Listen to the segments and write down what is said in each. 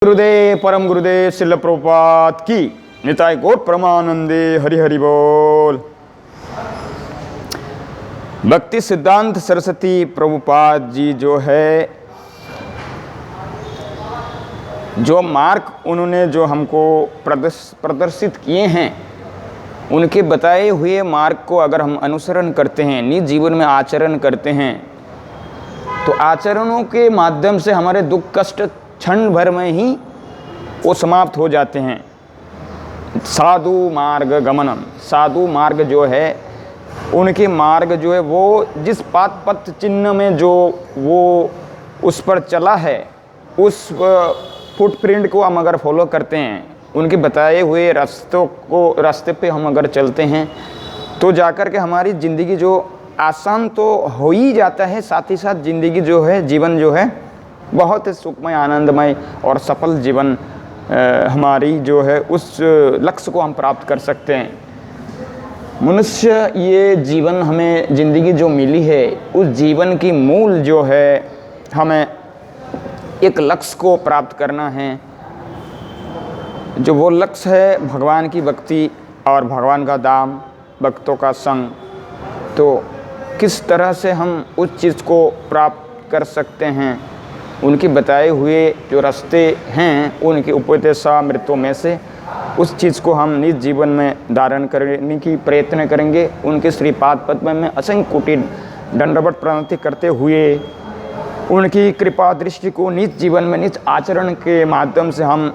गुरुदेव परम गुरुदेव श्रील प्रभुपाद की निताय गौर परमानंदे हरि हरि बोल। भक्ति सिद्धांत सरस्वती प्रभुपाद जी जो है, जो मार्ग उन्होंने जो हमको प्रदर्शित किए हैं, उनके बताए हुए मार्ग को अगर हम अनुसरण करते हैं, निज जीवन में आचरण करते हैं, तो आचरणों के माध्यम से हमारे दुख कष्ट क्षण भर में ही वो समाप्त हो जाते हैं। साधु मार्ग गमनम, साधु मार्ग जो है, उनके मार्ग जो है वो जिस पाद पथ चिन्ह में जो वो उस पर चला है, उस फुटप्रिंट को हम अगर फॉलो करते हैं, उनके बताए हुए रास्ते पे हम अगर चलते हैं, तो जाकर के हमारी ज़िंदगी जो आसान तो हो ही जाता है, साथ ही साथ ज़िंदगी जो है, जीवन जो है बहुत सुखमय आनंदमय और सफल जीवन हमारी जो है उस लक्ष्य को हम प्राप्त कर सकते हैं। मनुष्य ये जीवन हमें ज़िंदगी जो मिली है, उस जीवन की मूल जो है हमें एक लक्ष्य को प्राप्त करना है। जो वो लक्ष्य है भगवान की भक्ति और भगवान का धाम, भक्तों का संग। तो किस तरह से हम उस चीज़ को प्राप्त कर सकते हैं, उनके बताए हुए जो रास्ते हैं, उनके उपदेशामृतों में से उस चीज़ को हम निज जीवन में धारण करने की प्रयत्न करेंगे। उनके श्रीपाद पद्म में असंख्य कोटि दंडवत प्रणति करते हुए उनकी कृपा दृष्टि को निज जीवन में निज आचरण के माध्यम से हम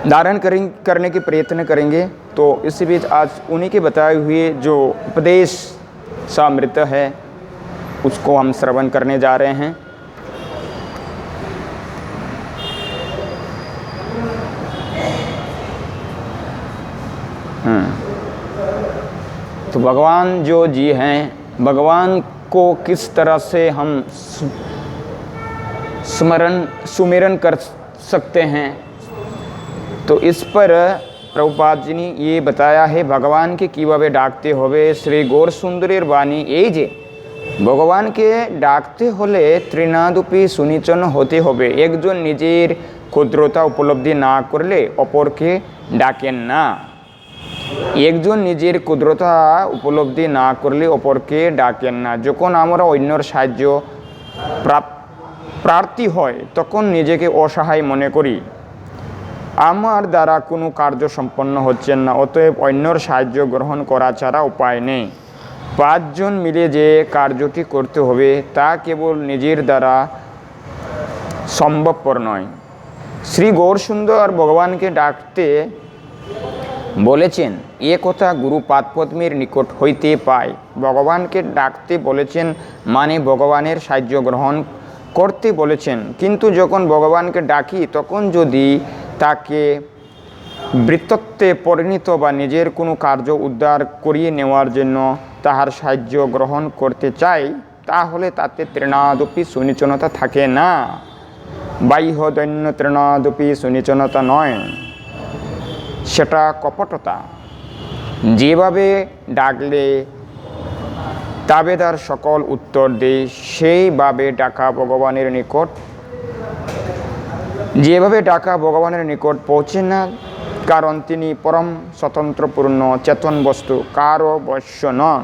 धारण करने की प्रयत्न करेंगे। तो इसी बीच आज उन्हीं के बताए हुए जो उपदेश सामृत है, उसको हम श्रवण करने जा रहे हैं। तो भगवान जो जी हैं, भगवान को किस तरह से हम सुमिरन कर सकते हैं, तो इस पर प्रभुपाद जी ने ये बताया है। भगवान के किभाबे डाकते होवे श्री गौर सुंदरीर वाणी এই যে ভগবানকে ডাকতে হলে ত্রিনাদুপি সুনিচন হতে হবে। একজন নিজের ক্ষুদ্রতা উপলব্ধি না করলে অপরকে ডাকেন না। একজন নিজের ক্ষুদ্রতা উপলব্ধি না করলে অপরকে ডাকেন না। যখন আমরা অন্যর সাহায্য প্রার্থী হয়, তখন নিজেকে অসহায় মনে করি। আমার দ্বারা কোনো কার্য সম্পন্ন হচ্ছে না, অতএব অন্যর সাহায্য গ্রহণ করা ছাড়া উপায় নেই। পাঁচজন মিলে যে কার্যটি করতে হবে তা কেবল নিজের দ্বারা সম্ভবপর নয়। শ্রী গৌরসুন্দর ভগবানকে ডাকতে বলেছেন, এ কথা গুরু পাদপদ্মের নিকট হইতে পাই। ভগবানকে ডাকতে বলেছেন মানে ভগবানের সাহায্য গ্রহণ করতে বলেছেন। কিন্তু যখন ভগবানকে ডাকি, তখন যদি তাকে বৃত্তত্বে পরিণত বা নিজের কোনো কার্য উদ্ধার করিয়ে নেওয়ার জন্য তাহার সাহায্য গ্রহণ করতে চাই, তাহলে তাতে তৃণাদপি সুনিচনতা থাকে না। বাহ্য দৈন্য তৃণাদপি সুনিচনতা নয়, সেটা কপটতা। যেভাবে ডাকলে তাবেদার সকল উত্তর দেয়, সেইভাবে ডাকা ভগবানের নিকট যেভাবে ডাকা ভগবানের নিকট পৌঁছে না, কারণ তিনি পরম স্বতন্ত্রপূর্ণ চেতন বস্তু, কারও বশ্য নন।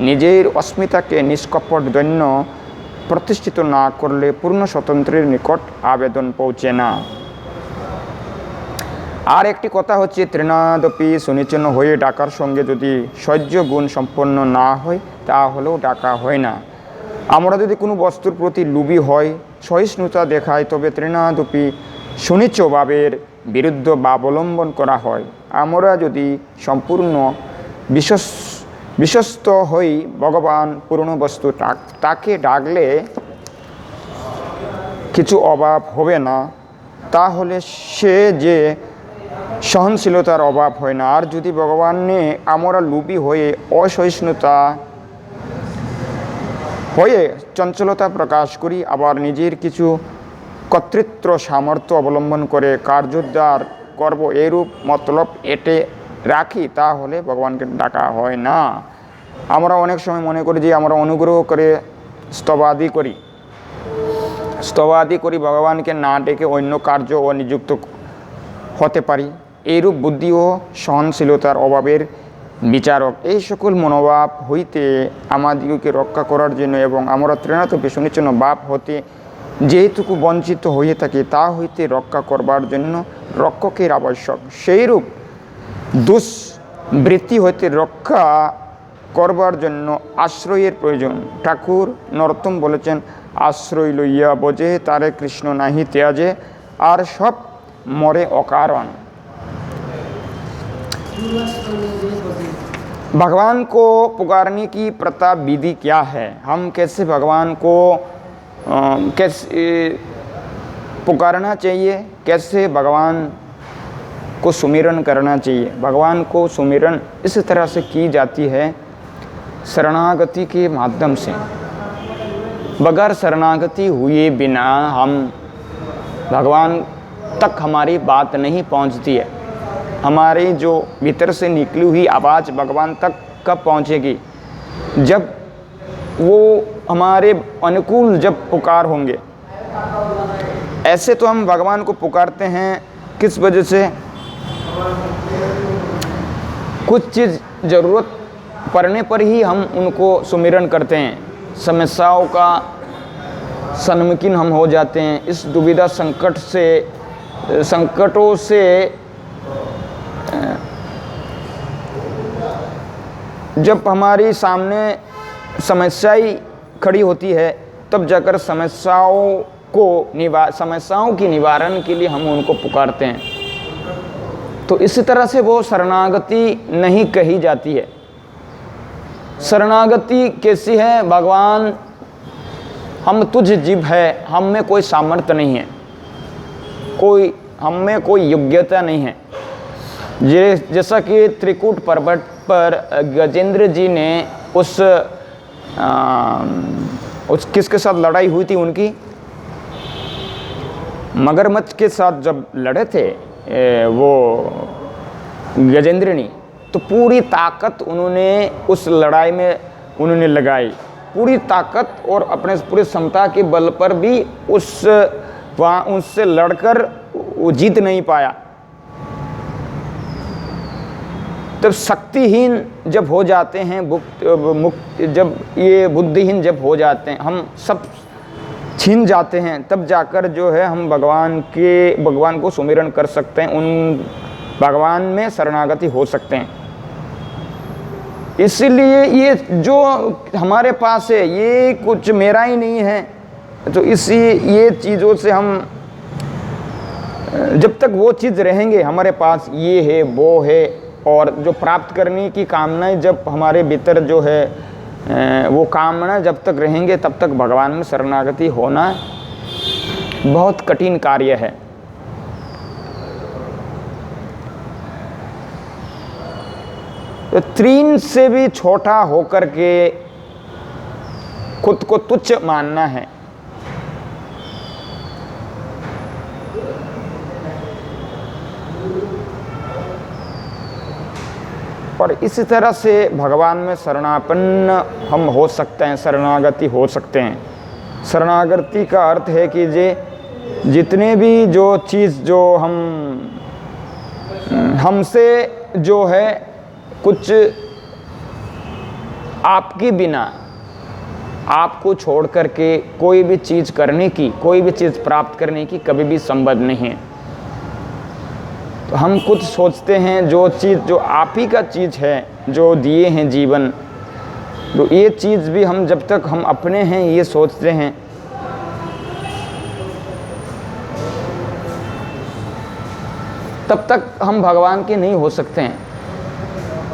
নিজের অস্মিতাকে নিষ্কপট দৈন্য প্রতিষ্ঠিত না করলে পূর্ণ স্বতন্ত্রের নিকট আবেদন পৌঁছে না। আর একটি কথা হচ্ছে, তৃণাদপি সুনিচন্ন হয়ে ডাকার সঙ্গে যদি সহ্য গুণ সম্পন্ন না হয়, তাহলেও ডাকা হয় না। আমরা যদি কোনো বস্তুর প্রতি লোভী হয়, সহিষ্ণুতা দেখায়, তবে তৃণাদপি সুনিচ্ছ ভাবের বিরুদ্ধ বা অবলম্বন করা হয়। আমরা যদি সম্পূর্ণ বিশ্বস্ত হই, ভগবান পূর্ণ বস্তু, তাকে ডাকলে কিছু অভাব হবে না, তাহলে সে যে সহনশীলতার অভাব হয় না। আর যদি ভগবানে আমরা লোভী হয়ে অসহিষ্ণুতা হয়ে চঞ্চলতা প্রকাশ করি, আবার নিজের কিছু কর্তৃত্ব সামর্থ্য অবলম্বন করে কার্যোদ্ধার করব এরূপ মতলব এটে রাখি, তাহলে ভগবানকে ডাকা হয় না। আমরা অনেক সময় মনে করি যে আমরা অনুগ্রহ করে স্তবাদি করি, স্তবাদি করি ভগবানকে না ডেকে অন্য কার্য ও নিযুক্ত হতে পারি, এইরূপ বুদ্ধি ও সহনশীলতার অভাবের বিচারক। এই সকল মনোভাব হইতে আমাদিগকে রক্ষা করার জন্য এবং আমরা তৃণাতপে সুনিচ্ছন্ন ভাব হতে যেহেতুকু বঞ্চিত হয়ে থাকি, তা হইতে রক্ষা করবার জন্য রক্ষকের আবশ্যক। সেইরূপ দুষ্বৃত্তি হইতে রক্ষা করবার জন্য আশ্রয়ের প্রয়োজন। ঠাকুর নরোত্তম বলেছেন, আশ্রয় লইয়া বোঝে তারে কৃষ্ণ নাহি ত্যাজে, আর সব মরে অকারণ। भगवान को पुकारने की प्रथा विधि क्या है? हम कैसे भगवान को कैसे पुकारना चाहिए, कैसे भगवान को सुमिरन करना चाहिए? भगवान को सुमिरन इस तरह से की जाती है, शरणागति के माध्यम से। बगैर शरणागति हुए बिना हम भगवान तक हमारी बात नहीं पहुंचती है। हमारी जो भीतर से निकली हुई आवाज़ भगवान तक कब पहुंचेगी? जब वो हमारे अनुकूल जब पुकार होंगे। ऐसे तो हम भगवान को पुकारते हैं किस वजह से? कुछ चीज़ ज़रूरत पड़ने पर ही हम उनको सुमिरन करते हैं। समस्याओं का सम्मुखीन हम हो जाते हैं। इस दुविधा संकटों से जब हमारी सामने समस्याएं खड़ी होती है, तब जाकर समस्याओं की निवारण के लिए हम उनको पुकारते हैं। तो इसी तरह से वो शरणागति नहीं कही जाती है। शरणागति कैसी है? भगवान हम तुझ जीव है, हम में कोई सामर्थ्य नहीं है, हम में कोई योग्यता नहीं है। जैसा कि त्रिकूट पर्वत पर गजेंद्र जी ने उस किसके साथ लड़ाई हुई थी उनकी? मगरमच्छ के साथ जब लड़े थे वो गजेंद्रनी, तो पूरी ताकत उन्होंने उस लड़ाई में उन्होंने लगाई, पूरी ताकत, और अपने पूरी क्षमता के बल पर भी उससे लड़कर वो जीत नहीं पाया। तब शक्तिहीन जब हो जाते हैं, जब ये बुद्धिहीन जब हो जाते हैं, हम सब छीन जाते हैं, तब जाकर जो है हम भगवान को सुमिरन कर सकते हैं, उन भगवान में शरणागति हो सकते हैं। इसीलिए ये जो हमारे पास है ये कुछ मेरा ही नहीं है, तो ये चीज़ों से हम जब तक वो चीज़ रहेंगे हमारे पास, ये है वो है, और जो प्राप्त करने की कामनाएं जब हमारे भीतर जो है वो कामना जब तक रहेंगे, तब तक भगवान में शरणागति होना बहुत कठिन कार्य है। तो तीन से भी छोटा होकर के खुद को तुच्छ मानना है। और इसी तरह से भगवान में शरणापन्न हम हो सकते हैं, शरणागति हो सकते हैं। शरणागति का अर्थ है कि जितने भी जो चीज़ जो हमसे जो है कुछ आपके बिना, आपको छोड़ करके कोई भी चीज़ करने की, कोई भी चीज़ प्राप्त करने की कभी भी संभव नहीं है। तो हम खुद सोचते हैं जो चीज़ जो आप ही का चीज़ है, जो दिए हैं जीवन, तो ये चीज़ भी हम जब तक हम अपने हैं ये सोचते हैं, तब तक हम भगवान के नहीं हो सकते हैं।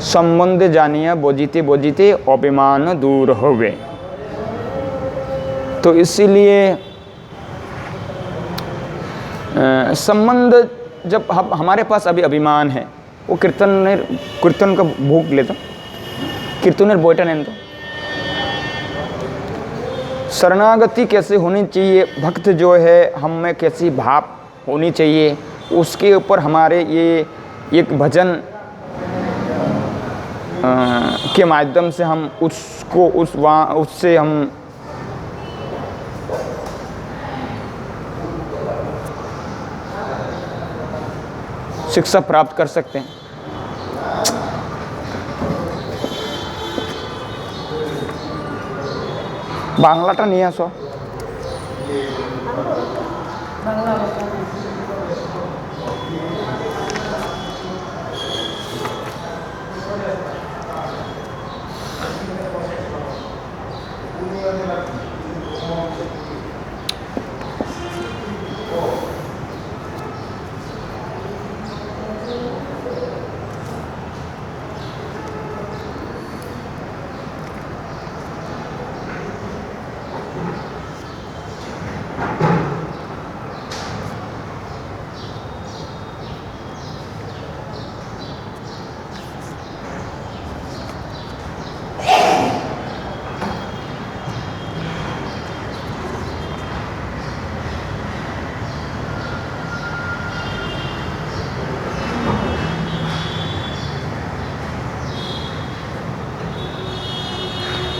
संबंध जानिया बोझिते बोझिते अभिमान दूर होवे। तो इसीलिए संबंध जब हमारे पास अभी अभिमान है, वो कीर्तन का भूख लेता, कीर्तनेर बोईटा नेन। तो शरणागति कैसे होनी चाहिए, भक्त जो है हम में कैसी भाव होनी चाहिए, उसके ऊपर हमारे ये एक भजन के माध्यम से हम उससे हम शिक्षा प्राप्त कर सकते हैं। बांग्लाटा नहीं आसो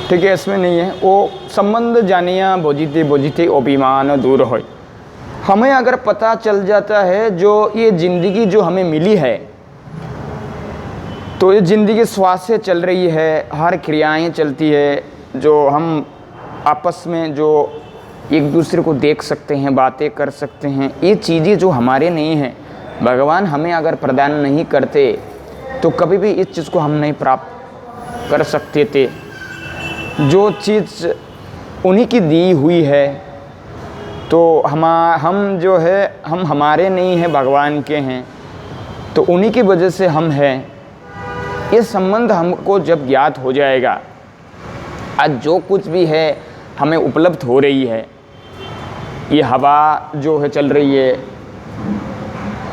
ठीक है, इसमें नहीं है। वो संबंध जानिया बोझिते बोझिते अभिमान दूर हो। हमें अगर पता चल जाता है जो ये ज़िंदगी जो हमें मिली है, तो ये ज़िंदगी श्वास से चल रही है, हर क्रियाएं चलती है, जो हम आपस में जो एक दूसरे को देख सकते हैं, बातें कर सकते हैं, ये चीज़ें जो हमारे नहीं हैं, भगवान हमें अगर प्रदान नहीं करते तो कभी भी इस चीज़ को हम नहीं प्राप्त कर सकते थे। जो चीज़ उन्हीं की दी हुई है, तो हम जो है हम हमारे नहीं हैं, भगवान के हैं, तो उन्हीं की वजह से हम हैं। ये संबंध हमको जब ज्ञात हो जाएगा, आज जो कुछ भी है हमें उपलब्ध हो रही है, ये हवा जो है चल रही है,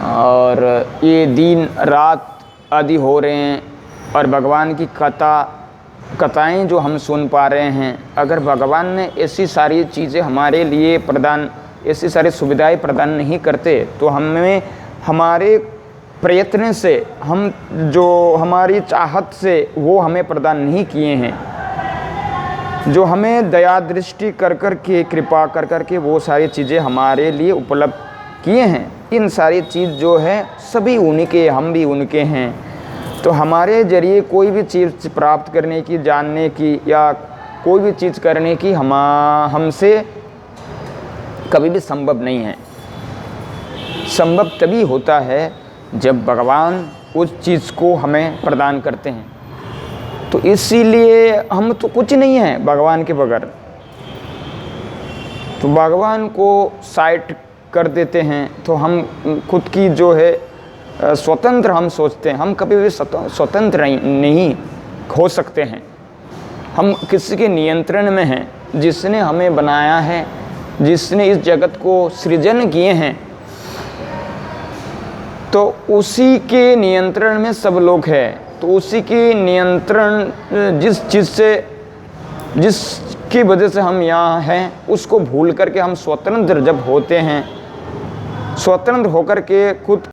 और ये दिन रात आदि हो रहे हैं, और भगवान की कथाएं जो हम सुन पा रहे हैं, अगर भगवान ने ऐसी सारी चीज़ें हमारे लिए प्रदान, ऐसी सारी सुविधाएं प्रदान नहीं करते, तो हमें हमारे प्रयत्न से, हम जो हमारी चाहत से वो हमें प्रदान नहीं किए हैं, जो हमें दया दृष्टि कर कर के, कृपा कर कर के वो सारी चीज़ें हमारे लिए उपलब्ध किए हैं, इन सारी चीज़ जो है सभी उन्हीं के, हम भी उनके हैं। तो हमारे जरिए कोई भी चीज़ प्राप्त करने की, जानने की, या कोई भी चीज़ करने की हमसे कभी भी संभव नहीं है। संभव तभी होता है जब भगवान उस चीज़ को हमें प्रदान करते हैं। तो इसीलिए हम तो कुछ नहीं हैं भगवान के बगैर। तो भगवान को साइड कर देते हैं, तो हम खुद की जो है स्वतंत्र हम सोचते हैं, हम कभी भी स्वतंत्र नहीं हो सकते हैं। हम किसी के नियंत्रण में हैं, जिसने हमें बनाया है, जिसने इस जगत को सृजन किए हैं, तो उसी के नियंत्रण में सब लोग हैं। तो उसी के नियंत्रण, जिस चीज़ से, जिसकी वजह से हम यहाँ हैं, उसको भूल करके हम स्वतंत्र जब होते हैं, स्वतंत्र होकर के खुद